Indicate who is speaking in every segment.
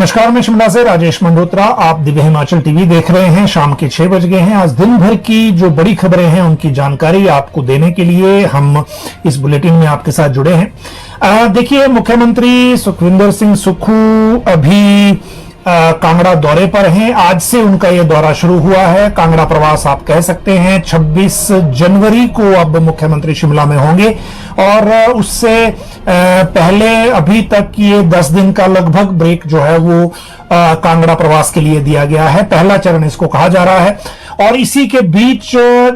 Speaker 1: नमस्कार, मैं शिमला से राजेश मंडोत्रा। आप दिव्य हिमाचल टीवी देख रहे हैं। शाम के 6 बज गए हैं। आज दिन भर की जो बड़ी खबरें हैं उनकी जानकारी आपको देने के लिए हम इस बुलेटिन में आपके साथ जुड़े हैं। देखिए, मुख्यमंत्री सुखविंदर सिंह सुक्खू अभी कांगड़ा दौरे पर हैं। आज से उनका यह दौरा शुरू हुआ है। कांगड़ा प्रवास आप कह सकते हैं। 26 जनवरी को अब मुख्यमंत्री शिमला में होंगे और उससे पहले अभी तक ये 10 दिन का लगभग ब्रेक जो है वो कांगड़ा प्रवास के लिए दिया गया है। पहला चरण इसको कहा जा रहा है और इसी के बीच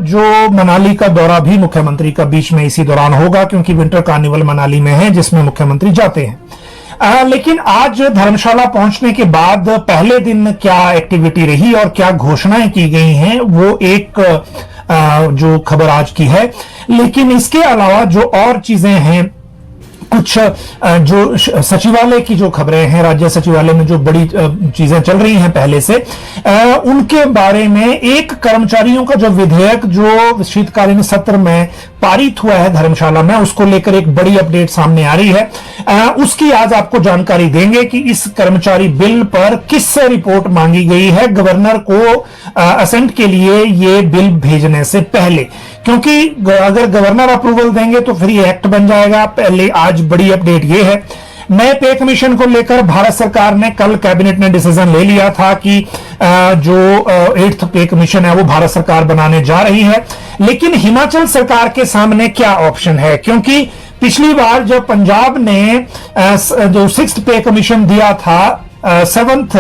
Speaker 1: जो मनाली का दौरा भी मुख्यमंत्री का बीच में इसी दौरान होगा, क्योंकि विंटर कार्निवल मनाली में है जिसमें मुख्यमंत्री जाते हैं। लेकिन आज धर्मशाला पहुंचने के बाद पहले दिन क्या एक्टिविटी रही और क्या घोषणाएं की गई हैं, वो एक जो खबर आज की है। लेकिन इसके अलावा जो और चीजें हैं, कुछ जो सचिवालय की जो खबरें हैं, राज्य सचिवालय में जो बड़ी चीजें चल रही हैं पहले से, उनके बारे में एक कर्मचारियों का जो विधेयक जो शीतकालीन सत्र में पारित हुआ है धर्मशाला में, उसको लेकर एक बड़ी अपडेट सामने आ रही है। उसकी आज आपको जानकारी देंगे कि इस कर्मचारी बिल पर किससे रिपोर्ट मांगी गई है गवर्नर को असेंट के लिए ये बिल भेजने से पहले, क्योंकि अगर गवर्नर अप्रूवल देंगे तो फिर ये एक्ट बन जाएगा। पहले आज बड़ी अपडेट ये है, नए पे कमीशन को लेकर भारत सरकार ने कल कैबिनेट ने डिसीजन ले लिया था कि जो 8th पे कमीशन है वो भारत सरकार बनाने जा रही है। लेकिन हिमाचल सरकार के सामने क्या ऑप्शन है, क्योंकि पिछली बार जब पंजाब ने जो 6th पे कमीशन दिया था, 7th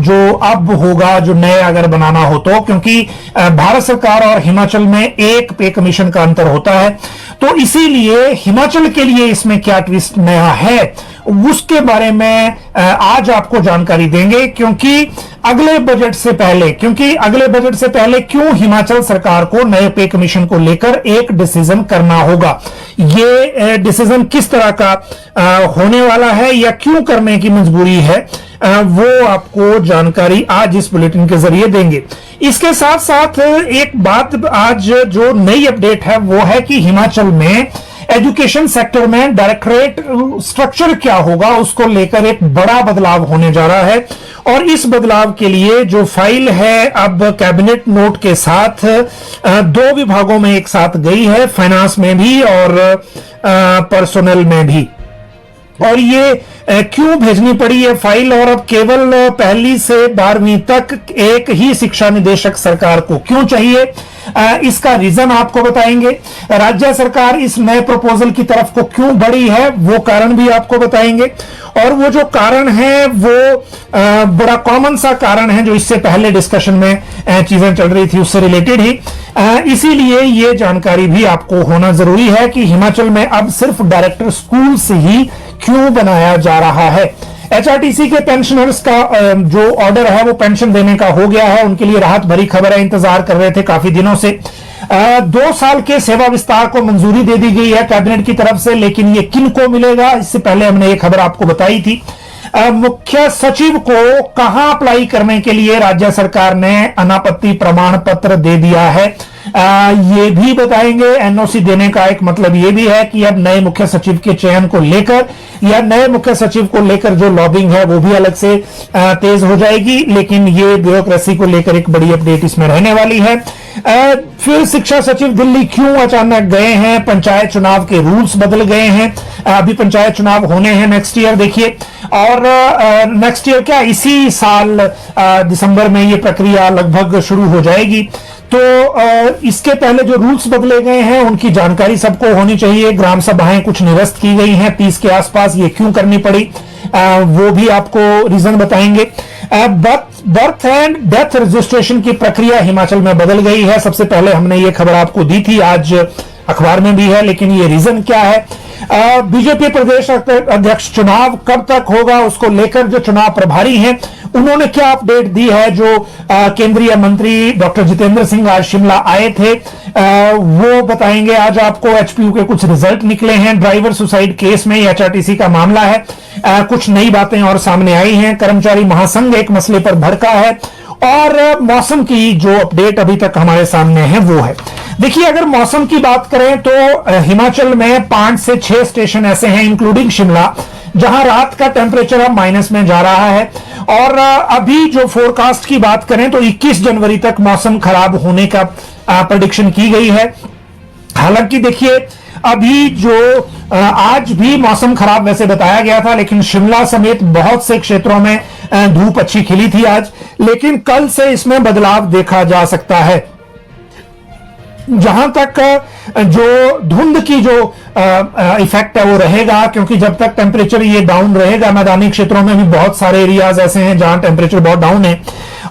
Speaker 1: जो अब होगा, जो नए अगर बनाना हो तो, क्योंकि भारत सरकार और हिमाचल में एक पे कमीशन का अंतर होता है, तो इसीलिए हिमाचल के लिए इसमें क्या ट्विस्ट नया है उसके बारे में आज आपको जानकारी देंगे। क्योंकि अगले बजट से पहले क्यों हिमाचल सरकार को नए पे कमीशन को लेकर एक डिसीजन करना होगा, ये डिसीजन किस तरह का होने वाला है या क्यों करने की मजबूरी है, वो आपको जानकारी आज इस बुलेटिन के जरिए देंगे। इसके साथ साथ एक बात आज जो नई अपडेट है वो है कि हिमाचल में एजुकेशन सेक्टर में डायरेक्टरेट स्ट्रक्चर क्या होगा, उसको लेकर एक बड़ा बदलाव होने जा रहा है। और इस बदलाव के लिए जो फाइल है अब कैबिनेट नोट के साथ 2 विभागों में एक साथ गई है, फाइनेंस में भी और पर्सोनल में भी। और ये क्यों भेजनी पड़ी ये फाइल, और अब केवल 1ली से 12वीं तक एक ही शिक्षा निदेशक सरकार को क्यों चाहिए, इसका रीजन आपको बताएंगे। राज्य सरकार इस नए प्रपोजल की तरफ को क्यों बढ़ी है, वो कारण भी आपको बताएंगे। और वो जो कारण है वो बड़ा कॉमन सा कारण है जो इससे पहले डिस्कशन में चीजें चल रही थी उससे रिलेटेड ही, इसीलिए ये जानकारी भी आपको होना जरूरी है कि हिमाचल में अब सिर्फ डायरेक्टर स्कूल से ही क्यों बनाया जा रहा है। एचआरटीसी के पेंशनर्स का जो ऑर्डर है वो पेंशन देने का हो गया है, उनके लिए राहत भरी खबर है, इंतजार कर रहे थे काफी दिनों से। 2 साल के सेवा विस्तार को मंजूरी दे दी गई है कैबिनेट की तरफ से, लेकिन ये किन को मिलेगा, इससे पहले हमने ये खबर आपको बताई थी। मुख्य सचिव को कहां अप्लाई करने के लिए राज्य सरकार ने अनापत्ति प्रमाण पत्र दे दिया है, ये भी बताएंगे। एनओसी देने का एक मतलब ये भी है कि अब नए मुख्य सचिव के चयन को लेकर या नए मुख्य सचिव को लेकर जो लॉबिंग है वो भी अलग से तेज हो जाएगी। लेकिन ये ब्यूरोक्रेसी को लेकर एक बड़ी अपडेट इसमें रहने वाली है। फिर शिक्षा सचिव दिल्ली क्यों अचानक गए हैं, पंचायत चुनाव के रूल्स बदल गए हैं, अभी पंचायत चुनाव होने हैं नेक्स्ट ईयर देखिए, और नेक्स्ट ईयर क्या इसी साल दिसंबर में ये प्रक्रिया लगभग शुरू हो जाएगी। तो इसके पहले जो रूल्स बदले गए हैं उनकी जानकारी सबको होनी चाहिए। ग्राम सभाएं कुछ निरस्त की गई हैं 30 के आसपास, ये क्यों करनी पड़ी, वो भी आपको रीजन बताएंगे। बर्थ एंड डेथ रजिस्ट्रेशन की प्रक्रिया हिमाचल में बदल गई है। सबसे पहले हमने ये खबर आपको दी थी, आज अखबार में भी है, लेकिन ये रीजन क्या है। बीजेपी प्रदेश अध्यक्ष चुनाव कब तक होगा, उसको लेकर जो चुनाव प्रभारी हैं उन्होंने क्या अपडेट दी है। जो केंद्रीय मंत्री डॉक्टर जितेंद्र सिंह आज शिमला आए थे, वो बताएंगे आज आपको। एचपीयू के कुछ रिजल्ट निकले हैं ड्राइवर सुसाइड केस में, एचआरटीसी का मामला है। कुछ नई बातें और सामने आई हैं। कर्मचारी महासंघ एक मसले पर भड़का है और मौसम की जो अपडेट अभी तक हमारे सामने है वो है। देखिए, अगर मौसम की बात करें तो हिमाचल में 5 से 6 स्टेशन ऐसे हैं इंक्लूडिंग शिमला जहां रात का टेम्परेचर अब माइनस में जा रहा है। और अभी जो फोरकास्ट की बात करें तो 21 जनवरी तक मौसम खराब होने का प्रेडिक्शन की गई है। हालांकि देखिए अभी जो आज भी मौसम खराब वैसे बताया गया था, लेकिन शिमला समेत बहुत से क्षेत्रों में धूप अच्छी खिली थी आज, लेकिन कल से इसमें बदलाव देखा जा सकता है। जहां तक जो धुंध की जो इफेक्ट है वो रहेगा, क्योंकि जब तक टेम्परेचर ये डाउन रहेगा, मैदानी क्षेत्रों में भी बहुत सारे एरियाज ऐसे हैं जहां टेम्परेचर बहुत डाउन है,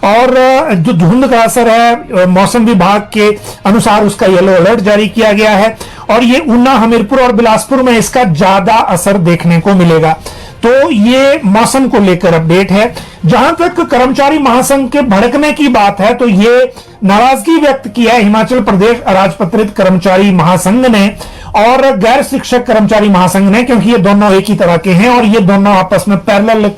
Speaker 1: और जो धुंध का असर है मौसम विभाग के अनुसार उसका येलो अलर्ट जारी किया गया है, और ये ऊना, हमीरपुर और बिलासपुर में इसका ज्यादा असर देखने को मिलेगा। तो ये मौसम को लेकर अपडेट है। जहां तक कर्मचारी महासंघ के भड़कने की बात है तो ये नाराजगी व्यक्त किया है हिमाचल प्रदेश अराजपत्रित कर्मचारी महासंघ ने और गैर शिक्षक कर्मचारी महासंघ ने, क्योंकि ये दोनों एक ही तरह के हैं और ये दोनों आपस में पैरेलल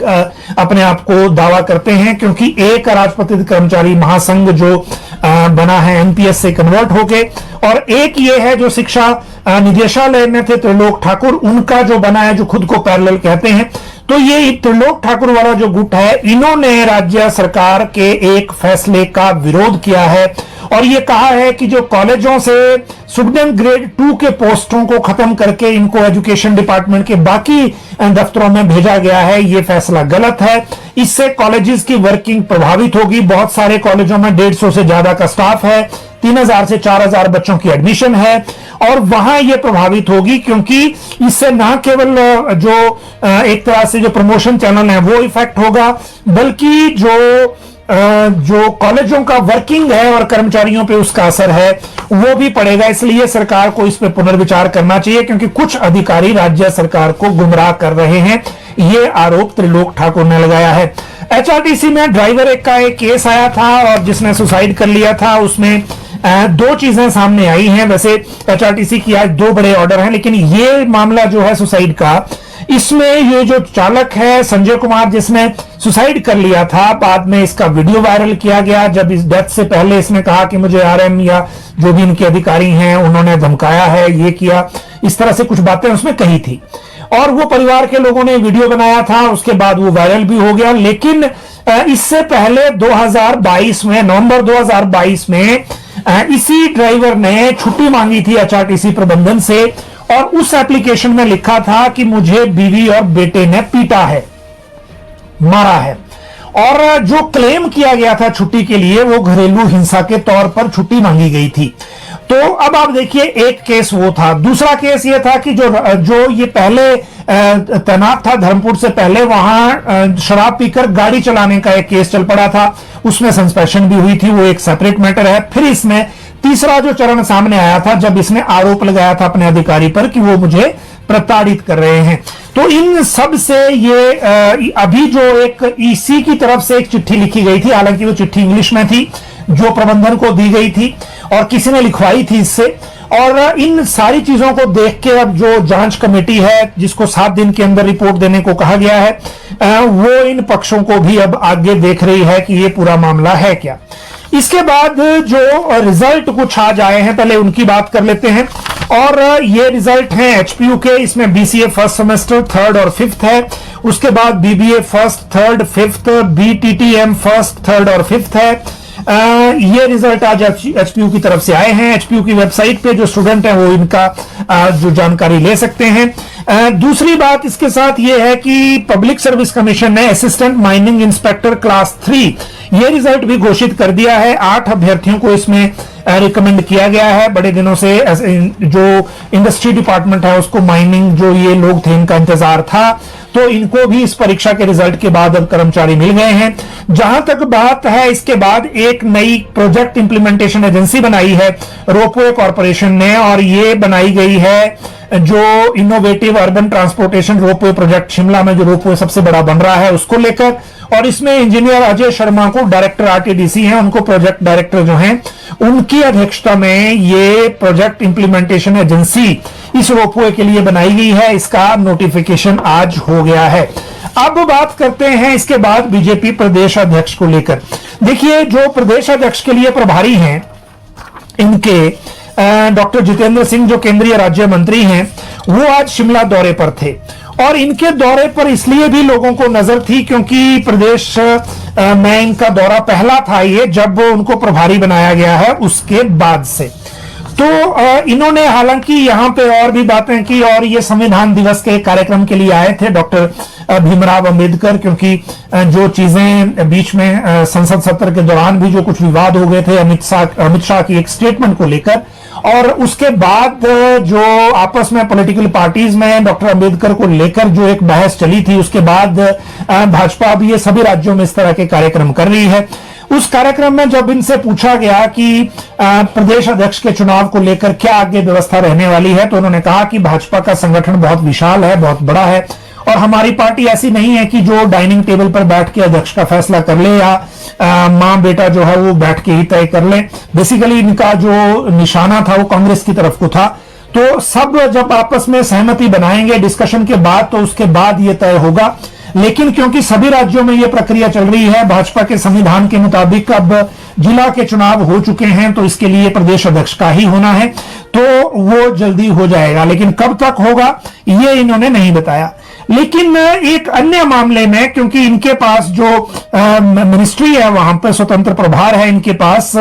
Speaker 1: अपने आप को दावा करते हैं, क्योंकि एक अराजपत्रित कर्मचारी महासंघ जो बना है एनपीएस से कन्वर्ट होके, और एक ये है जो शिक्षा निदेशालय में थे त्रिलोक ठाकुर, उनका जो बना है जो खुद को पैरेलल कहते हैं। तो ये त्रिलोक ठाकुर वाला जो गुट है, इन्होंने राज्य सरकार के एक फैसले का विरोध किया है और ये कहा है कि जो कॉलेजों से स्टूडेंट ग्रेड 2 के पोस्टों को खत्म करके इनको एजुकेशन डिपार्टमेंट के बाकी दफ्तरों में भेजा गया है, ये फैसला गलत है। इससे कॉलेजेस की वर्किंग प्रभावित होगी। बहुत सारे कॉलेजों में 150 से ज्यादा का स्टाफ है, 3000 से 4000 बच्चों की एडमिशन है और वहां ये प्रभावित होगी, क्योंकि इससे न केवल जो एक तरह से जो प्रमोशन चैनल है वो इफेक्ट होगा, बल्कि जो कॉलेजों का वर्किंग है और कर्मचारियों पे उसका असर है वो भी पड़ेगा। इसलिए सरकार को इस पे पुनर्विचार करना चाहिए, क्योंकि कुछ अधिकारी राज्य सरकार को गुमराह कर रहे हैं, ये आरोप त्रिलोक ठाकुर ने लगाया है। एचआरटीसी में ड्राइवर एक का एक केस आया था और जिसने सुसाइड कर लिया था, उसमें दो चीजें सामने आई हैं। वैसे एचआरटीसी की आज 2 बड़े ऑर्डर हैं, लेकिन ये मामला जो है सुसाइड का, इसमें ये जो चालक है संजय कुमार जिसने सुसाइड कर लिया था, बाद में इसका वीडियो वायरल किया गया। जब इस डेथ से पहले इसने कहा कि मुझे आरएम या जो भी इनके अधिकारी हैं उन्होंने धमकाया है, ये किया, इस तरह से कुछ बातें उसमें कही थी और वो परिवार के लोगों ने वीडियो बनाया था, उसके बाद वो वायरल भी हो गया। लेकिन इससे पहले 2022 में, नवंबर 2022 में इसी ड्राइवर ने छुट्टी मांगी थी एचआरटीसी प्रबंधन से और उस एप्लीकेशन में लिखा था कि मुझे बीवी और बेटे ने पीटा है, मारा है, और जो क्लेम किया गया था छुट्टी के लिए वो घरेलू हिंसा के तौर पर छुट्टी मांगी गई थी। तो अब आप देखिए, एक केस वो था। दूसरा केस ये था कि जो ये पहले तैनात था धर्मपुर से पहले, वहां शराब पीकर गाड़ी चलाने का एक केस चल पड़ा था, उसमें सस्पेंशन भी हुई थी, वो एक सेपरेट मैटर है। फिर इसमें तीसरा जो चरण सामने आया था जब इसने आरोप लगाया था अपने अधिकारी पर कि वो मुझे प्रताड़ित कर रहे हैं। तो इन सब से ये अभी जो एक ईसी की तरफ से एक चिट्ठी लिखी गई थी, हालांकि वो चिट्ठी इंग्लिश में थी, जो प्रबंधन को दी गई थी और किसी ने लिखवाई थी इससे, और इन सारी चीजों को देख के अब जो जांच कमेटी है जिसको 7 दिन के अंदर रिपोर्ट देने को कहा गया है, वो इन पक्षों को भी अब आगे देख रही है कि ये पूरा मामला है क्या। इसके बाद जो रिजल्ट कुछ आ जाए हैं, पहले उनकी बात कर लेते हैं। और ये रिजल्ट हैं एचपीयू के, इसमें बीसीए फर्स्ट सेमेस्टर 3rd और 5th है, उसके बाद BBA first 3rd 5th, बीटीटीएम first 3rd और 5th है। ये रिजल्ट आज एचपीयू की तरफ से आए हैं। एचपीयू की वेबसाइट पे जो स्टूडेंट हैं वो इनका जो जानकारी ले सकते हैं। दूसरी बात इसके साथ ये है कि पब्लिक सर्विस कमीशन ने असिस्टेंट माइनिंग इंस्पेक्टर क्लास 3 ये रिजल्ट भी घोषित कर दिया है। 8 अभ्यर्थियों को इसमें रिकमेंड किया गया है। बड़े दिनों से जो इंडस्ट्री डिपार्टमेंट है उसको माइनिंग जो ये लोग थे इनका इंतजार था, तो इनको भी इस परीक्षा के रिजल्ट के बाद अब कर्मचारी मिल गए हैं। जहां तक बात है, इसके बाद एक नई प्रोजेक्ट इंप्लीमेंटेशन एजेंसी बनाई है रोपवे कॉर्पोरेशन ने, और ये बनाई गई है जो innovative urban transportation ropeway project Shimla में जो रोपवे सबसे बड़ा बन रहा है उसको लेकर, और इसमें इंजीनियर अजय शर्मा को डायरेक्टर आरटीडीसी हैं, उनको प्रोजेक्ट डायरेक्टर जो हैं उनकी अध्यक्षता में ये प्रोजेक्ट इंप्लीमेंटेशन एजेंसी इस रोपवे के लिए बनाई गई है। इसका नोटिफिकेशन आज हो गया है। अब बात करते हैं इसके बाद बीजेपी प्रदेश अध्यक्ष को लेकर। देखिए, जो प्रदेश अध्यक्ष के लिए प्रभारी हैं इनके डॉक्टर जितेंद्र सिंह जो केंद्रीय राज्य मंत्री हैं, वो आज शिमला दौरे पर थे और इनके दौरे पर इसलिए भी लोगों को नजर थी क्योंकि प्रदेश में इनका दौरा पहला था ये, जब उनको प्रभारी बनाया गया है उसके बाद से। तो इन्होंने हालांकि यहां पे और भी बातें की, और ये संविधान दिवस के कार्यक्रम के लिए आए थे डॉक्टर भीमराव अंबेडकर, क्योंकि जो चीजें बीच में संसद सत्र के दौरान भी जो कुछ विवाद हो गए थे अमित शाह की एक स्टेटमेंट को लेकर, और उसके बाद जो आपस में पॉलिटिकल पार्टीज में डॉक्टर अंबेडकर को लेकर जो एक बहस चली थी, उसके बाद भाजपा अब ये सभी राज्यों में इस तरह के कार्यक्रम कर रही है। उस कार्यक्रम में जब इनसे पूछा गया कि प्रदेश अध्यक्ष के चुनाव को लेकर क्या आगे व्यवस्था रहने वाली है, तो उन्होंने कहा कि भाजपा का संगठन बहुत विशाल है, बहुत बड़ा है, और हमारी पार्टी ऐसी नहीं है कि जो डाइनिंग टेबल पर बैठ के अध्यक्ष का फैसला कर ले या मां बेटा जो है वो बैठ के ही तय कर ले। बेसिकली इनका जो निशाना था वो कांग्रेस की तरफ को था। तो सब जब आपस में सहमति बनाएंगे डिस्कशन के बाद, तो उसके बाद ये तय होगा। लेकिन क्योंकि सभी राज्यों में यह प्रक्रिया चल रही है, भाजपा के संविधान के मुताबिक अब जिला के चुनाव हो चुके हैं, तो इसके लिए प्रदेश अध्यक्ष का ही होना है, तो वो जल्दी हो जाएगा। लेकिन कब तक होगा ये इन्होंने नहीं बताया। लेकिन एक अन्य मामले में, क्योंकि इनके पास जो मिनिस्ट्री है वहां पर स्वतंत्र प्रभार है, इनके पास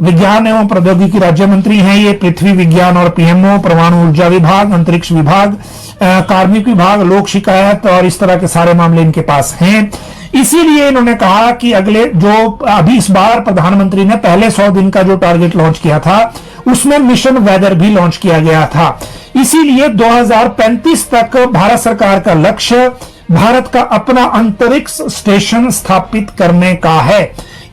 Speaker 1: विज्ञान एवं प्रौद्योगिकी राज्य मंत्री हैं, ये पृथ्वी विज्ञान और पीएमओ, परमाणु ऊर्जा विभाग, अंतरिक्ष विभाग, कार्मिक विभाग, लोक शिकायत और इस तरह के सारे मामले इनके पास हैं। इसीलिए इन्होंने कहा कि अगले जो अभी इस बार प्रधानमंत्री ने पहले 100 दिन का जो टारगेट लॉन्च किया था उसमें मिशन वेदर भी लॉन्च किया गया था। इसीलिए 2035 तक भारत सरकार का लक्ष्य भारत का अपना अंतरिक्ष स्टेशन स्थापित करने का है।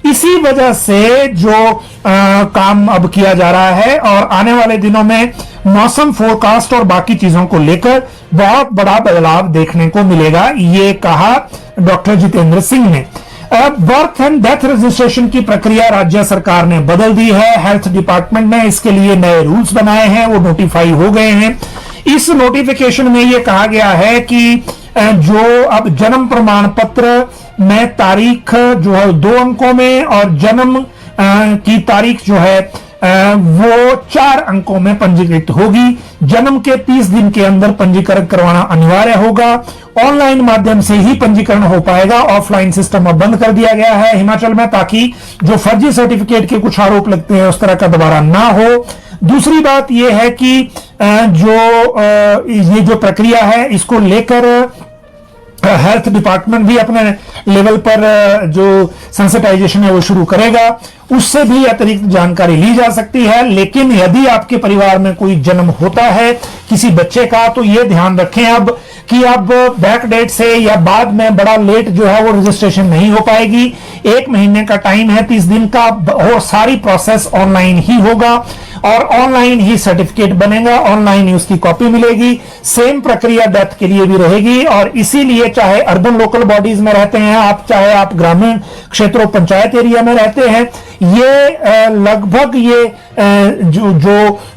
Speaker 1: इसी वजह से जो काम अब किया जा रहा है, और आने वाले दिनों में मौसम फोरकास्ट और बाकी चीजों को लेकर बहुत बड़ा बदलाव देखने को मिलेगा, ये कहा डॉक्टर जितेंद्र सिंह ने। बर्थ एंड डेथ रजिस्ट्रेशन की प्रक्रिया राज्य सरकार ने बदल दी है। हेल्थ डिपार्टमेंट ने इसके लिए नए रूल्स बनाए हैं, वो नोटिफाई हो गए हैं। इस नोटिफिकेशन में यह कहा गया है कि जो अब जन्म प्रमाण पत्र में तारीख जो है 2 अंकों में, और जन्म की तारीख जो है वो 4 अंकों में पंजीकृत होगी। जन्म के 30 दिन के अंदर पंजीकरण करवाना अनिवार्य होगा। ऑनलाइन माध्यम से ही पंजीकरण हो पाएगा। ऑफलाइन सिस्टम अब बंद कर दिया गया है हिमाचल में, ताकि जो फर्जी सर्टिफिकेट के कुछ आरोप लगते हैं उस तरह का दोबारा ना हो। दूसरी बात यह है कि ये जो प्रक्रिया है इसको लेकर हेल्थ डिपार्टमेंट भी अपने लेवल पर जो सेंसिटाइजेशन है वो शुरू करेगा। उससे भी अतिरिक्त जानकारी ली जा सकती है। लेकिन यदि आपके परिवार में कोई जन्म होता है किसी बच्चे का, तो ये ध्यान रखें अब कि अब बैक डेट से या बाद में बड़ा लेट जो है वो रजिस्ट्रेशन नहीं हो पाएगी। 1 महीने का टाइम है, 30 दिन का, और सारी प्रोसेस ऑनलाइन ही होगा और ऑनलाइन ही सर्टिफिकेट बनेगा, ऑनलाइन ही उसकी कॉपी मिलेगी। सेम प्रक्रिया डेथ के लिए भी रहेगी। और इसीलिए चाहे अर्बन लोकल बॉडीज में रहते हैं आप, चाहे आप ग्रामीण क्षेत्रों पंचायत एरिया में रहते हैं, ये लगभग ये जो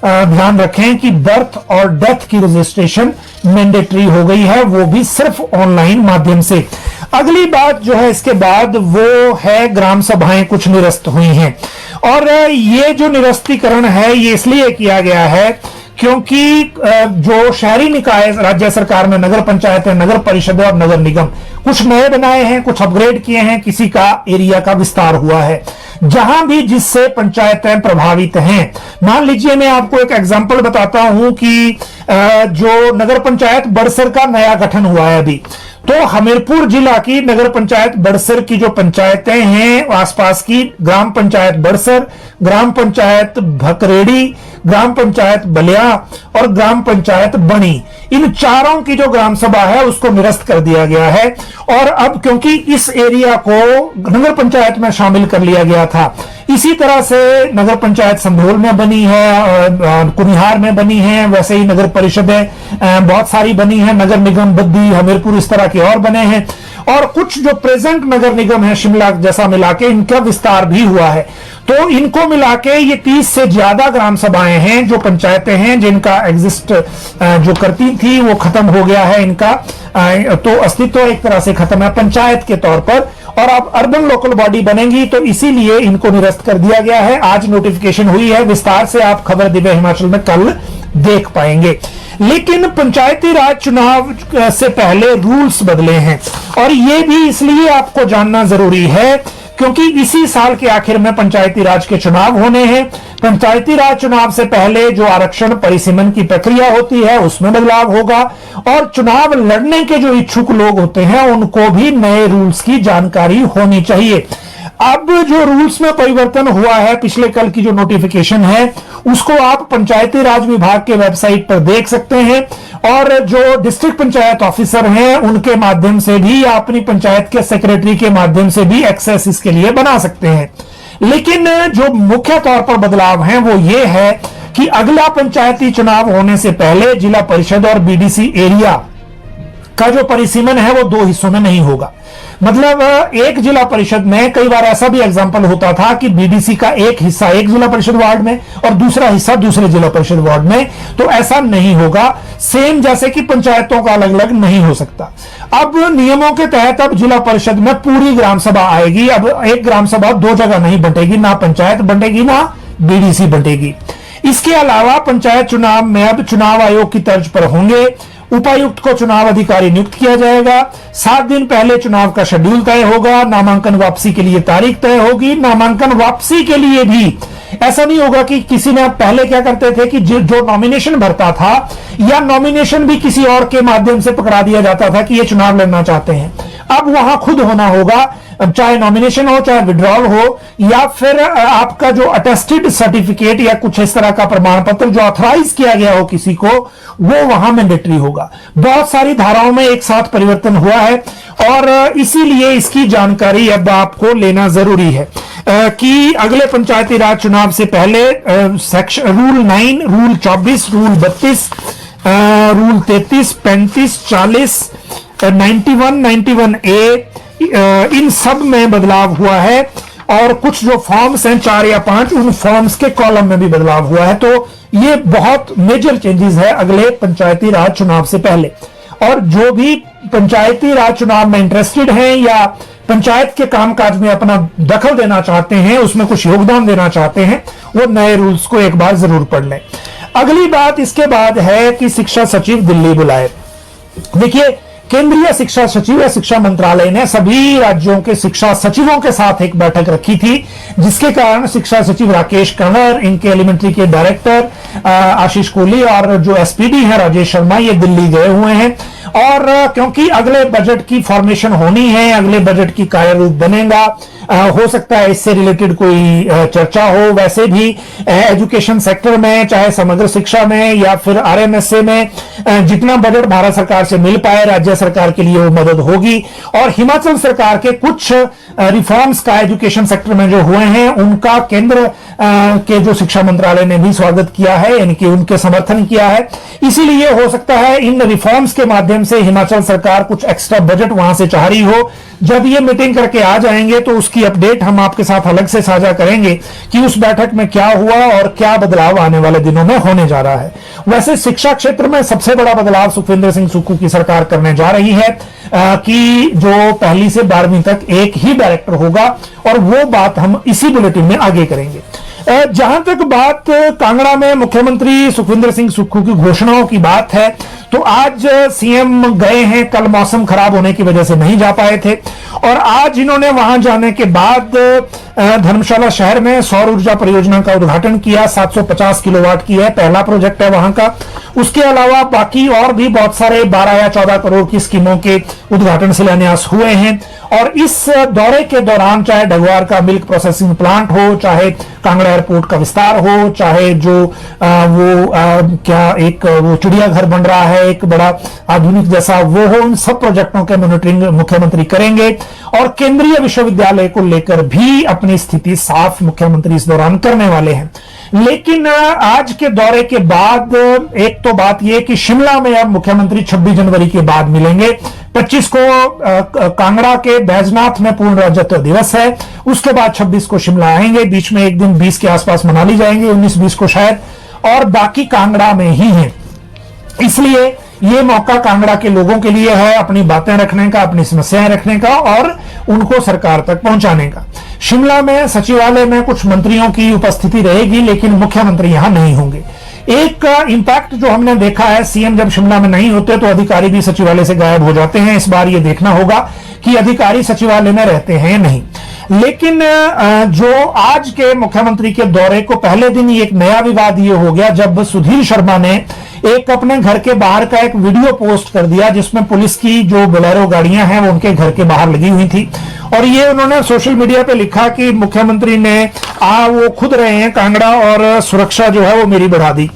Speaker 1: ध्यान रखें कि बर्थ और डेथ की रजिस्ट्रेशन मैंडेटरी हो गई है, वो भी सिर्फ ऑनलाइन माध्यम से। अगली बात जो है इसके बाद वो है ग्राम सभाएं कुछ निरस्त हुई हैं, और ये जो निरस्तीकरण है ये इसलिए किया गया है क्योंकि जो शहरी निकाय राज्य सरकार में नगर पंचायतें, नगर परिषद और नगर निगम कुछ नए बनाए हैं, कुछ अपग्रेड किए हैं, किसी का एरिया का विस्तार हुआ है। जहां भी जिससे पंचायतें प्रभावित हैं, मान लीजिए मैं आपको एक एग्जांपल बताता हूं कि जो नगर पंचायत बड़सर का नया गठन हुआ है अभी, तो हमीरपुर जिला की नगर पंचायत बड़सर की जो पंचायतें हैं आसपास की, ग्राम पंचायत बड़सर, ग्राम पंचायत भकरेड़ी, ग्राम पंचायत बलिया और ग्राम पंचायत बनी, इन चारों की जो ग्राम सभा है उसको निरस्त कर दिया गया है। और अब क्योंकि इस एरिया को नगर पंचायत में शामिल कर लिया गया था, इसी तरह से नगर पंचायत संधोल में बनी है, कुनिहार में बनी है, वैसे ही नगर परिषदें बहुत सारी बनी है, नगर निगम बद्दी, हमीरपुर, इस तरह के और बने हैं। और कुछ जो प्रेजेंट नगर निगम है शिमला जैसा मिलाके इनका विस्तार भी हुआ है। तो इनको मिलाके ये 30 से ज्यादा ग्राम सभाएं हैं, जो पंचायतें हैं जिनका एग्जिस्ट जो करती थी वो खत्म हो गया है इनका, तो अस्तित्व एक तरह से खत्म है पंचायत के तौर पर, और अब अर्बन लोकल बॉडी बनेंगी, तो इसीलिए इनको निरस्त कर दिया गया है। आज नोटिफिकेशन हुई है, विस्तार से आप खबर दिव्य हिमाचल में कल देख पाएंगे। लेकिन पंचायती राज चुनाव से पहले रूल्स बदले हैं, और ये भी इसलिए आपको जानना जरूरी है क्योंकि इसी साल के आखिर में पंचायती राज के चुनाव होने हैं। पंचायती राज चुनाव से पहले जो आरक्षण परिसीमन की प्रक्रिया होती है उसमें बदलाव होगा, और चुनाव लड़ने के जो इच्छुक लोग होते हैं उनको भी नए रूल्स की जानकारी होनी चाहिए। अब जो रूल्स में परिवर्तन हुआ है, पिछले कल की जो नोटिफिकेशन है उसको आप पंचायती राज विभाग के वेबसाइट पर देख सकते हैं, और जो डिस्ट्रिक्ट पंचायत ऑफिसर हैं उनके माध्यम से भी, आप अपनी पंचायत के सेक्रेटरी के माध्यम से भी एक्सेस इसके लिए बना सकते हैं। लेकिन जो मुख्य तौर पर बदलाव है वो ये है कि अगला पंचायती चुनाव होने से पहले जिला परिषद और बीडीसी एरिया का जो परिसीमन है वो दो हिस्सों में नहीं होगा। मतलब एक जिला परिषद में कई बार ऐसा भी एग्जांपल होता था कि बीडीसी का एक हिस्सा एक जिला परिषद वार्ड में और दूसरा हिस्सा दूसरे जिला परिषद वार्ड में, तो ऐसा नहीं होगा। सेम जैसे कि पंचायतों का अलग अलग नहीं हो सकता। अब नियमों के तहत अब जिला परिषद में पूरी ग्राम सभा आएगी। अब एक ग्राम सभा दो जगह नहीं बंटेगी, ना पंचायत बंटेगी ना बीडीसी बंटेगी। इसके अलावा पंचायत चुनाव में अब चुनाव आयोग की तर्ज पर होंगे। उपायुक्त को चुनाव अधिकारी नियुक्त किया जाएगा। 7 दिन पहले चुनाव का शेड्यूल तय होगा। नामांकन वापसी के लिए तारीख तय होगी। नामांकन वापसी के लिए भी ऐसा नहीं होगा कि किसी ने, पहले क्या करते थे कि जो नॉमिनेशन भरता था या नॉमिनेशन भी किसी और के माध्यम से पकड़ा दिया जाता था कि ये चुनाव लड़ना चाहते हैं। अब वहां खुद होना होगा, चाहे नॉमिनेशन हो चाहे विड्रॉल हो, या फिर आपका जो अटेस्टेड सर्टिफिकेट या कुछ इस तरह का प्रमाण पत्र जो ऑथराइज किया गया हो किसी को, वो वहां मैंडेटरी होगा। बहुत सारी धाराओं में एक साथ परिवर्तन हुआ है और इसीलिए इसकी जानकारी अब आपको लेना जरूरी है कि अगले पंचायती राज चुनाव से पहले section rule 9, rule 24, rule 32, rule 33, 35, 40, 91, 91A इन सब में बदलाव हुआ है, और कुछ जो फॉर्म्स हैं 4 या 5 उन फॉर्म्स के कॉलम में भी बदलाव हुआ है। तो ये बहुत मेजर चेंजेस है अगले पंचायती राज चुनाव से पहले। और जो भी पंचायती राज चुनाव में इंटरेस्टेड हैं या पंचायत के कामकाज में अपना दखल देना चाहते हैं, उसमें कुछ योगदान देना चाहते हैं, वो नए रूल्स को एक बार जरूर पढ़ लें। अगली बात इसके बाद है कि शिक्षा सचिव दिल्ली बुलाए। देखिए, केंद्रीय शिक्षा सचिव या शिक्षा मंत्रालय ने सभी राज्यों के शिक्षा सचिवों के साथ एक बैठक रखी थी, जिसके कारण शिक्षा सचिव राकेश कंवर, इनके एलिमेंट्री के डायरेक्टर आशीष कोहली और जो एसपीडी है राजेश शर्मा, ये दिल्ली गए हुए हैं। और क्योंकि अगले बजट की फॉर्मेशन होनी है, अगले बजट की कार्यरूप बनेगा, हो सकता है इससे रिलेटेड कोई चर्चा हो। वैसे भी एजुकेशन सेक्टर में, चाहे समग्र शिक्षा में या फिर आरएमएसए में, जितना बजट भारत सरकार से मिल पाए राज्य सरकार के लिए वो मदद होगी। और हिमाचल सरकार के कुछ रिफॉर्म्स का एजुकेशन सेक्टर में जो हुए हैं उनका केंद्र के जो शिक्षा मंत्रालय ने भी स्वागत किया है, यानी कि उनके समर्थन किया है। इसीलिए हो सकता है इन रिफॉर्म्स के माध्यम से हिमाचल सरकार कुछ एक्स्ट्रा बजट वहां से चाह रही हो। जब ये मीटिंग करके आ जाएंगे तो उसकी अपडेट हम आपके साथ अलग से साझा करेंगे कि उस बैठक में क्या हुआ और क्या बदलाव आने वाले दिनों में होने जा रहा है। वैसे शिक्षा क्षेत्र में सबसे बड़ा बदलाव सुखविंदर सिंह सुक्खू की सरकार करने जा रही है कि जो 1ली से 12वीं तक एक ही डायरेक्टर होगा, और वो बात हम इसी बुलेटिन में आगे करेंगे। जहां तक बात कांगड़ा में मुख्यमंत्री सुखविंदर सिंह सुक्खू की घोषणाओं की बात है, तो आज सीएम गए हैं, कल मौसम खराब होने की वजह से नहीं जा पाए थे, और आज इन्होंने वहां जाने के बाद धर्मशाला शहर में सौर ऊर्जा परियोजना का उद्घाटन किया। 750 किलोवाट की है, पहला प्रोजेक्ट है वहां का। उसके अलावा बाकी और भी बहुत सारे 12 या 14 करोड़ की स्कीमों के उद्घाटन शिलान्यास हुए हैं। और इस दौरे के दौरान चाहे ढगवार का मिल्क प्रोसेसिंग प्लांट हो, चाहे कांगड़ा एयरपोर्ट का विस्तार हो, चाहे जो वो चिड़ियाघर बन रहा है एक बड़ा आधुनिक जैसा, वो हो, उन सब प्रोजेक्टों के मॉनिटरिंग मुख्यमंत्री करेंगे। और केंद्रीय विश्वविद्यालय को लेकर भी अपनी स्थिति साफ मुख्यमंत्री इस दौरान करने वाले हैं। लेकिन आज के दौरे के बाद एक तो बात यह कि शिमला में अब मुख्यमंत्री 26 जनवरी के बाद मिलेंगे। 25 को कांगड़ा के बैजनाथ में पूर्ण राज्यत्व दिवस है, उसके बाद 26 को शिमला आएंगे, बीच में एक दिन 20 के आसपास मनाली जाएंगे, 19-20 को शायद, और बाकी कांगड़ा में ही है। इसलिए ये मौका कांगड़ा के लोगों के लिए है अपनी बातें रखने का, अपनी समस्याएं रखने का और उनको सरकार तक पहुंचाने का। शिमला में सचिवालय में कुछ मंत्रियों की उपस्थिति रहेगी, लेकिन मुख्यमंत्री यहां नहीं होंगे। एक इंपैक्ट जो हमने देखा है, सीएम जब शिमला में नहीं होते तो अधिकारी भी सचिवालय से गायब हो जाते हैं। इस बार ये देखना होगा कि अधिकारी सचिवालय में रहते हैं या नहीं। लेकिन जो आज के मुख्यमंत्री के दौरे को पहले दिन ही एक नया विवाद ये हो गया जब सुधीर शर्मा ने एक अपने घर के बाहर का एक वीडियो पोस्ट कर दिया जिसमें पुलिस की जो बोलेरो गाड़ियां हैं वो उनके घर के बाहर लगी हुई थी, और ये उन्होंने सोशल मीडिया पे लिखा कि मुख्यमंत्री ने वो खुद रहे हैं कांगड़ा और सुरक्षा जो है वो मेरी बढ़ा दी।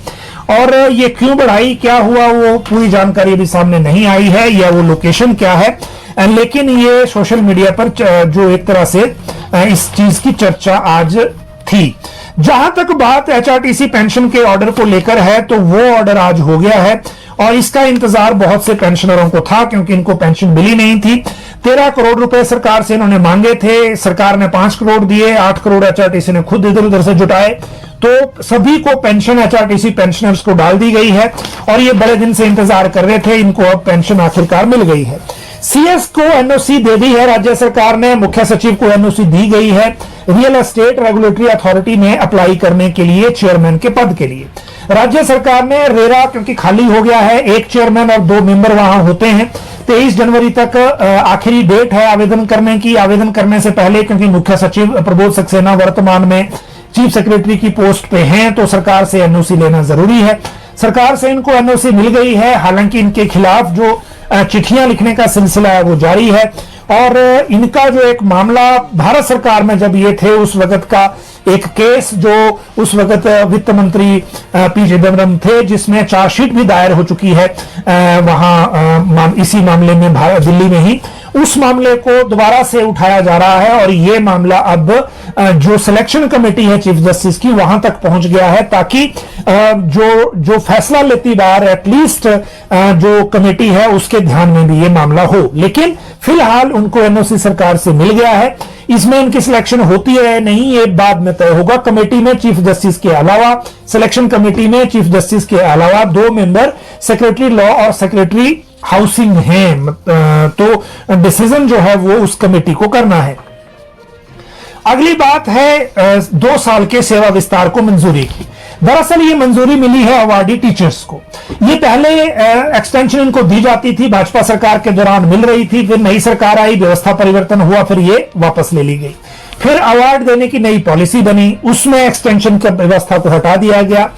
Speaker 1: और ये क्यों बढ़ाई, क्या हुआ, वो पूरी जानकारी अभी सामने नहीं आई है, या वो लोकेशन क्या है, लेकिन ये सोशल मीडिया पर जो एक तरह से इस चीज की चर्चा आज थी। जहां तक बात एचआरटीसी पेंशन के ऑर्डर को लेकर है तो वो ऑर्डर आज हो गया है, और इसका इंतजार बहुत से पेंशनरों को था क्योंकि इनको पेंशन मिली नहीं थी। 13 करोड़ रुपए सरकार से इन्होंने मांगे थे, सरकार ने 5 करोड़ दिए, 8 करोड़ एचआरटीसी ने खुद इधर उधर से जुटाए, तो सभी को पेंशन एचआरटीसी पेंशनर्स को डाल दी गई है, और ये बड़े दिन से इंतजार कर रहे थे, इनको अब पेंशन आखिरकार मिल गई है। सीएस को एनओसी दे दी है राज्य सरकार ने, मुख्य सचिव को एनओसी दी गई है रियल एस्टेट रेगुलेटरी अथॉरिटी में अप्लाई करने के लिए चेयरमैन के पद के लिए। राज्य सरकार ने रेरा क्योंकि खाली हो गया है, 1 चेयरमैन और 2 मेंबर वहां होते हैं, 23 जनवरी तक आखिरी डेट है आवेदन करने की। आवेदन करने से पहले क्योंकि मुख्य सचिव प्रबोध सक्सेना वर्तमान में चीफ सेक्रेटरी की पोस्ट पे हैं तो सरकार से एनओसी लेना जरूरी है। सरकार से इनको एनओसी मिल गई है, हालांकि इनके खिलाफ जो चिट्ठियां लिखने का सिलसिला है वो जारी है, और इनका जो एक मामला भारत सरकार में जब ये थे उस वक्त का एक केस जो उस वक्त वित्त मंत्री पी चिदम्बरम थे, जिसमें चार्जशीट भी दायर हो चुकी है वहां इसी मामले में दिल्ली में ही, उस मामले को दोबारा से उठाया जा रहा है, और ये मामला अब जो सिलेक्शन कमेटी है चीफ जस्टिस की वहां तक पहुंच गया है, ताकि जो फैसला लेती बार एटलीस्ट जो कमेटी है उसके ध्यान में भी ये मामला हो। लेकिन फिलहाल उनको एनओसी सरकार से मिल गया है, इसमें इनकी सिलेक्शन होती है नहीं ये बाद में तय होगा। कमेटी में चीफ जस्टिस के अलावा, सिलेक्शन कमेटी में चीफ जस्टिस के अलावा 2 मेंबर सेक्रेटरी लॉ और सेक्रेटरी हाउसिंग हैं, तो डिसीजन जो है वो उस कमेटी को करना है। अगली बात है 2 साल के सेवा विस्तार को मंजूरी की। दरअसल ये मंजूरी मिली है अवार्डी टीचर्स को। ये पहले एक्सटेंशन इनको दी जाती थी, भाजपा सरकार के दौरान मिल रही थी, फिर नई सरकार आई, व्यवस्था परिवर्तन हुआ, फिर ये वापस ले ली गई। फिर अवार्ड देने की नई पॉलिसी बनी, उसमें एक्सटेंशन की व्यवस्था को हटा दिया गया।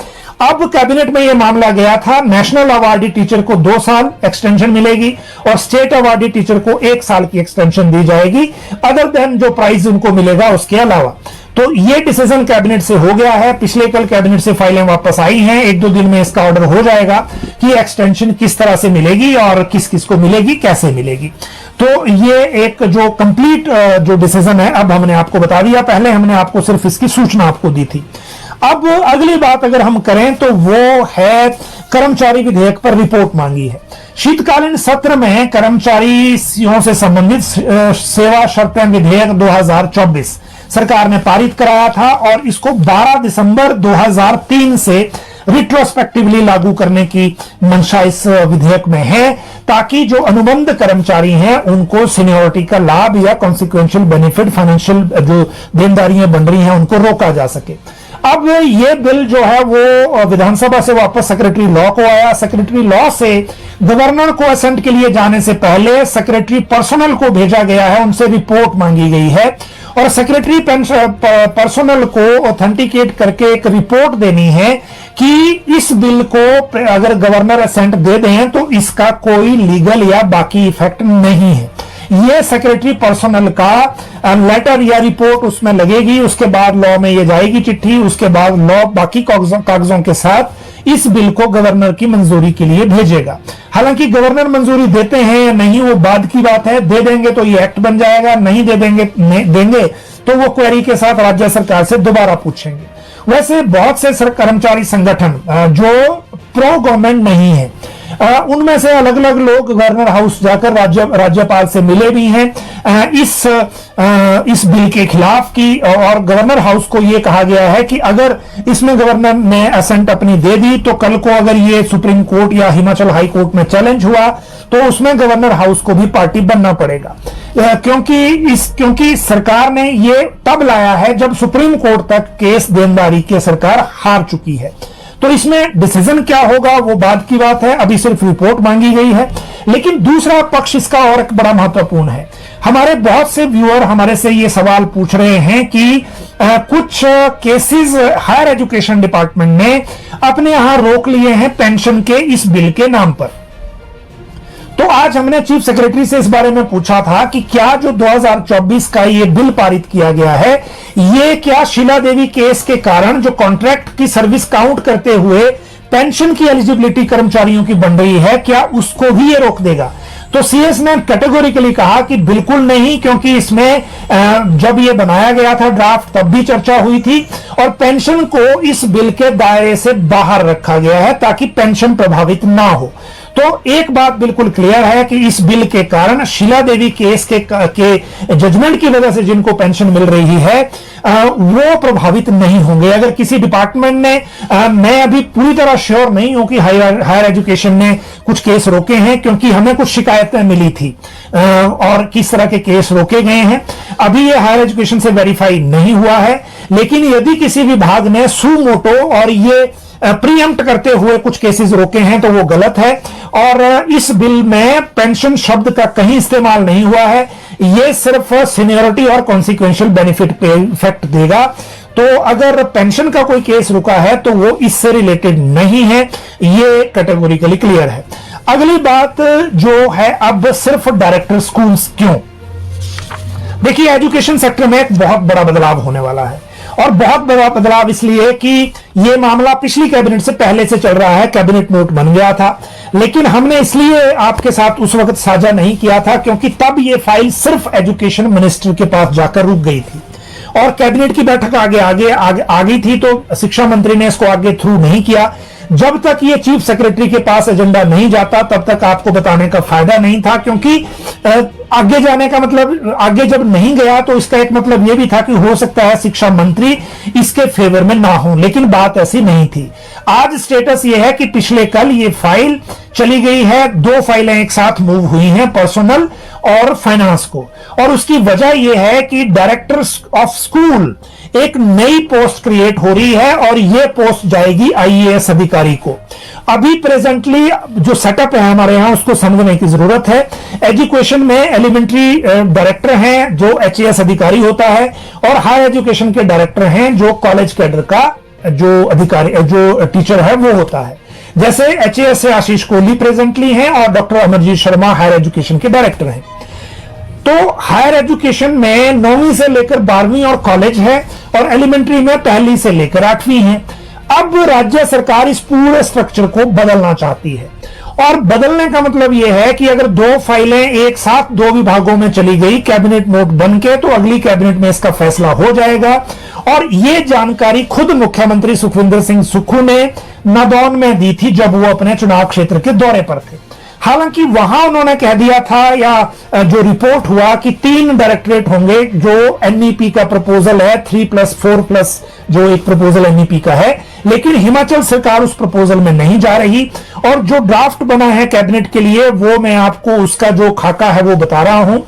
Speaker 1: अब कैबिनेट में यह मामला गया था, नेशनल अवार्डी टीचर को 2 साल एक्सटेंशन मिलेगी और स्टेट अवार्डी टीचर को 1 साल की एक्सटेंशन दी जाएगी, अदर देन जो प्राइज उनको मिलेगा उसके अलावा। तो ये डिसीजन कैबिनेट से हो गया है, पिछले कल कैबिनेट से फाइलें वापस आई हैं, 1-2 दिन में इसका ऑर्डर हो जाएगा कि एक्सटेंशन किस तरह से मिलेगी और किस किस को मिलेगी, कैसे मिलेगी। तो ये एक जो कंप्लीट जो डिसीजन है अब हमने आपको बता दिया, पहले हमने आपको सिर्फ इसकी सूचना आपको दी थी। अब अगली बात अगर हम करें तो वो है कर्मचारी विधेयक पर रिपोर्ट मांगी है। शीतकालीन सत्र में कर्मचारियों से संबंधित सेवा शर्तें विधेयक 2024 सरकार ने पारित कराया था, और इसको 12 दिसंबर 2003 से रिट्रोस्पेक्टिवली लागू करने की मंशा इस विधेयक में है, ताकि जो अनुबंध कर्मचारी हैं उनको सीनियोरिटी का लाभ या कॉन्सिक्वेंशियल बेनिफिट, फाइनेंशियल जो देनदारियां बन रही हैं उनको रोका जा सके। अब ये बिल जो है वो विधानसभा से वापस सेक्रेटरी लॉ को आया। सेक्रेटरी लॉ से गवर्नर को असेंट के लिए जाने से पहले सेक्रेटरी पर्सनल को भेजा गया है, उनसे रिपोर्ट मांगी गई है, और सेक्रेटरी पर्सनल को ऑथेंटिकेट करके एक रिपोर्ट देनी है कि इस बिल को अगर गवर्नर असेंट दे दें तो इसका कोई लीगल या बाकी इफेक्ट नहीं है। ये सेक्रेटरी पर्सनल का लेटर या रिपोर्ट उसमें लगेगी, उसके बाद लॉ में ये जाएगी चिट्ठी, उसके बाद लॉ बाकी कागजों के साथ इस बिल को गवर्नर की मंजूरी के लिए भेजेगा। हालांकि गवर्नर मंजूरी देते हैं या नहीं वो बाद की बात है, दे देंगे तो ये एक्ट बन जाएगा, नहीं दे देंगे तो वो क्वेरी के साथ राज्य सरकार से दोबारा पूछेंगे। वैसे बहुत से कर्मचारी संगठन जो प्रो गवर्नमेंट नहीं है, उनमें से अलग अलग लोग गवर्नर हाउस जाकर राज्यपाल से मिले भी हैं इस बिल के खिलाफ की, और गवर्नर हाउस को यह कहा गया है कि अगर इसमें गवर्नर ने असेंट अपनी दे दी तो कल को अगर ये सुप्रीम कोर्ट या हिमाचल हाई कोर्ट में चैलेंज हुआ तो उसमें गवर्नर हाउस को भी पार्टी बनना पड़ेगा, क्योंकि सरकार ने ये तब लाया है जब सुप्रीम कोर्ट तक केस देनदारी की सरकार हार चुकी है। तो इसमें डिसीजन क्या होगा वो बाद की बात है, अभी सिर्फ रिपोर्ट मांगी गई है। लेकिन दूसरा पक्ष इसका और एक बड़ा महत्वपूर्ण है। हमारे बहुत से व्यूअर हमारे से ये सवाल पूछ रहे हैं कि कुछ केसेस हायर एजुकेशन डिपार्टमेंट ने अपने यहां रोक लिए हैं पेंशन के इस बिल के नाम पर। तो आज हमने चीफ सेक्रेटरी से इस बारे में पूछा था कि क्या जो 2024 का ये बिल पारित किया गया है, ये क्या शीला देवी केस के कारण जो कॉन्ट्रैक्ट की सर्विस काउंट करते हुए पेंशन की एलिजिबिलिटी कर्मचारियों की बन रही है, क्या उसको भी ये रोक देगा? तो सीएस ने कैटेगोरिकली कहा कि बिल्कुल नहीं, क्योंकि इसमें जब ये बनाया गया था ड्राफ्ट तब भी चर्चा हुई थी और पेंशन को इस बिल के दायरे से बाहर रखा गया है ताकि पेंशन प्रभावित ना हो। तो एक बात बिल्कुल क्लियर है कि इस बिल के कारण शीला देवी केस के जजमेंट की वजह से जिनको पेंशन मिल रही है वो प्रभावित नहीं होंगे। अगर किसी डिपार्टमेंट ने मैं अभी पूरी तरह श्योर नहीं हूं कि हायर एजुकेशन ने कुछ केस रोके हैं, क्योंकि हमें कुछ शिकायतें मिली थी और किस तरह के केस रोके गए हैं, अभी ये हायर एजुकेशन से वेरीफाई नहीं हुआ है। लेकिन यदि किसी विभाग ने सुमोटो और ये प्रीएम्प्ट करते हुए कुछ केसेस रोके हैं तो वो गलत है। और इस बिल में पेंशन शब्द का कहीं इस्तेमाल नहीं हुआ है, ये सिर्फ सीनियरिटी और कॉन्सिक्वेंशियल बेनिफिट पे इफेक्ट देगा। तो अगर पेंशन का कोई केस रुका है तो वो इससे रिलेटेड नहीं है, ये कैटेगोरिकली क्लियर है। अगली बात जो है, अब सिर्फ डायरेक्टर स्कूल्स क्यों? देखिए, एजुकेशन सेक्टर में एक बहुत बड़ा बदलाव होने वाला है और बहुत बड़ा बदलाव इसलिए कि यह मामला पिछली कैबिनेट से पहले से चल रहा है, कैबिनेट नोट बन गया था, लेकिन हमने इसलिए आपके साथ उस वक्त साझा नहीं किया था क्योंकि तब यह फाइल सिर्फ एजुकेशन मिनिस्टर के पास जाकर रुक गई थी और कैबिनेट की बैठक आगे आ गई थी, तो शिक्षा मंत्री ने इसको आगे थ्रू नहीं किया। जब तक ये चीफ सेक्रेटरी के पास एजेंडा नहीं जाता तब तक आपको बताने का फायदा नहीं था, क्योंकि आगे जाने का मतलब, आगे जब नहीं गया तो इसका एक मतलब यह भी था कि हो सकता है शिक्षा मंत्री इसके फेवर में ना हो, लेकिन बात ऐसी नहीं थी। आज स्टेटस यह है कि पिछले कल ये फाइल चली गई है, 2 फाइलें एक साथ मूव हुई हैं, पर्सनल और फाइनेंस को, और उसकी वजह यह है कि डायरेक्टर ऑफ स्कूल एक नई पोस्ट क्रिएट हो रही है और यह पोस्ट जाएगी आईएएस अधिकारी को। अभी प्रेजेंटली जो सेटअप है हमारे यहां उसको समझने की जरूरत है। एजुकेशन में एलिमेंट्री डायरेक्टर हैं जो एचएएस अधिकारी होता है और हायर एजुकेशन के डायरेक्टर हैं जो कॉलेज कैडर का जो अधिकारी, जो टीचर है वो होता है। जैसे एचएएस से आशीष कोहली प्रेजेंटली हैं और doctor Amarjeet Sharma higher education के डायरेक्टर हैं। तो हायर एजुकेशन में 9वीं से लेकर 12वीं और कॉलेज है और एलिमेंट्री में 1ली से लेकर 8वीं है। अब राज्य सरकार इस पूरे स्ट्रक्चर को बदलना चाहती है और बदलने का मतलब यह है कि अगर 2 फाइलें एक साथ 2 विभागों में चली गई कैबिनेट नोट बनके, तो अगली कैबिनेट में इसका फैसला हो जाएगा। और यह जानकारी खुद मुख्यमंत्री सुखविंदर सिंह सुक्खू ने नादौन में दी थी जब वो अपने चुनाव क्षेत्र के दौरे पर थे। हालांकि वहां उन्होंने कह दिया था, या जो रिपोर्ट हुआ कि 3 डायरेक्टरेट होंगे, जो एनईपी का प्रपोजल है 3+4+ जो एक प्रपोजल एनईपी का है, लेकिन हिमाचल सरकार उस प्रपोजल में नहीं जा रही और जो ड्राफ्ट बना है कैबिनेट के लिए वो मैं आपको उसका जो खाका है वो बता रहा हूं।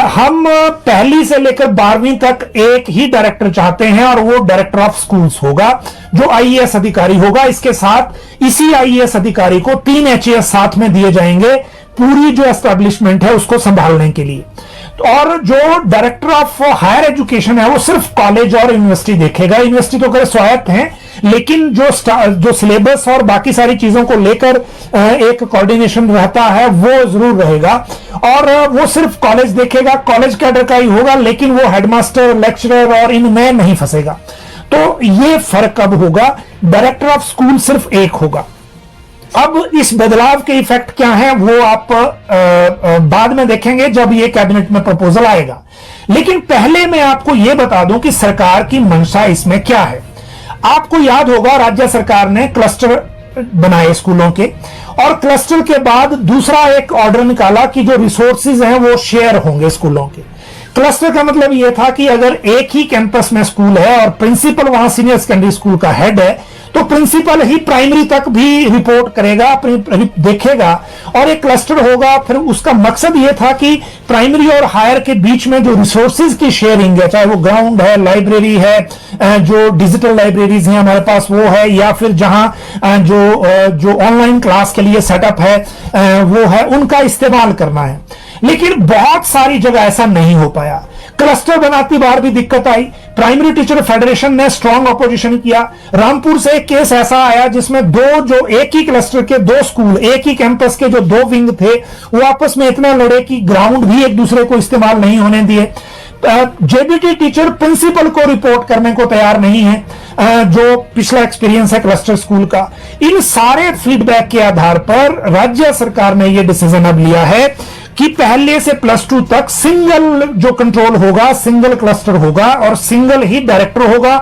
Speaker 1: हम 1ली से लेकर 12वीं तक एक ही डायरेक्टर चाहते हैं और वो डायरेक्टर ऑफ स्कूल्स होगा जो आईएएस अधिकारी होगा। इसके साथ इसी आईएएस अधिकारी को 3 एचएएस साथ में दिए जाएंगे पूरी जो एस्टेब्लिशमेंट है उसको संभालने के लिए। और जो डायरेक्टर ऑफ हायर एजुकेशन है वो सिर्फ कॉलेज और यूनिवर्सिटी देखेगा। यूनिवर्सिटी तो खैर स्वायत्त है, लेकिन जो सिलेबस और बाकी सारी चीजों को लेकर एक कोऑर्डिनेशन रहता है वो जरूर रहेगा और वो सिर्फ कॉलेज देखेगा, कॉलेज कैडर का ही होगा, लेकिन वो हेडमास्टर, लेक्चरर और इनमें नहीं फंसेगा। तो ये फर्क कब होगा? डायरेक्टर ऑफ स्कूल सिर्फ एक होगा। अब इस बदलाव के इफेक्ट क्या हैं वो आप बाद में देखेंगे जब ये कैबिनेट में प्रपोजल आएगा, लेकिन पहले मैं आपको यह बता दूं कि सरकार की मंशा इसमें क्या है। आपको याद होगा राज्य सरकार ने क्लस्टर बनाए स्कूलों के और क्लस्टर के बाद दूसरा एक ऑर्डर निकाला कि जो रिसोर्सेज हैं वो शेयर होंगे स्कूलों के। क्लस्टर का मतलब यह था कि अगर एक ही कैंपस में स्कूल है और प्रिंसिपल वहां सीनियर सेकेंडरी स्कूल का हेड है तो प्रिंसिपल ही प्राइमरी तक भी रिपोर्ट करेगा, देखेगा, और एक क्लस्टर होगा। फिर उसका मकसद यह था कि प्राइमरी और हायर के बीच में जो रिसोर्सेज की शेयरिंग है, चाहे वो ग्राउंड है, लाइब्रेरी है, जो डिजिटल लाइब्रेरीज हैं हमारे पास वो है, या फिर जहां जो ऑनलाइन क्लास के लिए सेटअप है वो है, उनका इस्तेमाल करना है। लेकिन बहुत सारी जगह ऐसा नहीं हो पाया। क्लस्टर बनाती बार भी दिक्कत आई। प्राइमरी टीचर फेडरेशन ने स्ट्रांग ऑपोजिशन किया। रामपुर से एक केस ऐसा आया जिसमें जो एक ही क्लस्टर के दो स्कूल, एक ही कैंपस के जो दो विंग थे, वो आपस में इतना लड़े कि ग्राउंड भी एक दूसरे को इस्तेमाल नहीं होने दिए। जेबीटी टीचर प्रिंसिपल को रिपोर्ट करने को तैयार नहीं है, जो पिछला एक्सपीरियंस है क्लस्टर स्कूल का। इन सारे फीडबैक के आधार पर राज्य सरकार ने यह डिसीजन अब लिया है कि पहले से +2 तक सिंगल जो कंट्रोल होगा, सिंगल क्लस्टर होगा और सिंगल ही डायरेक्टर होगा।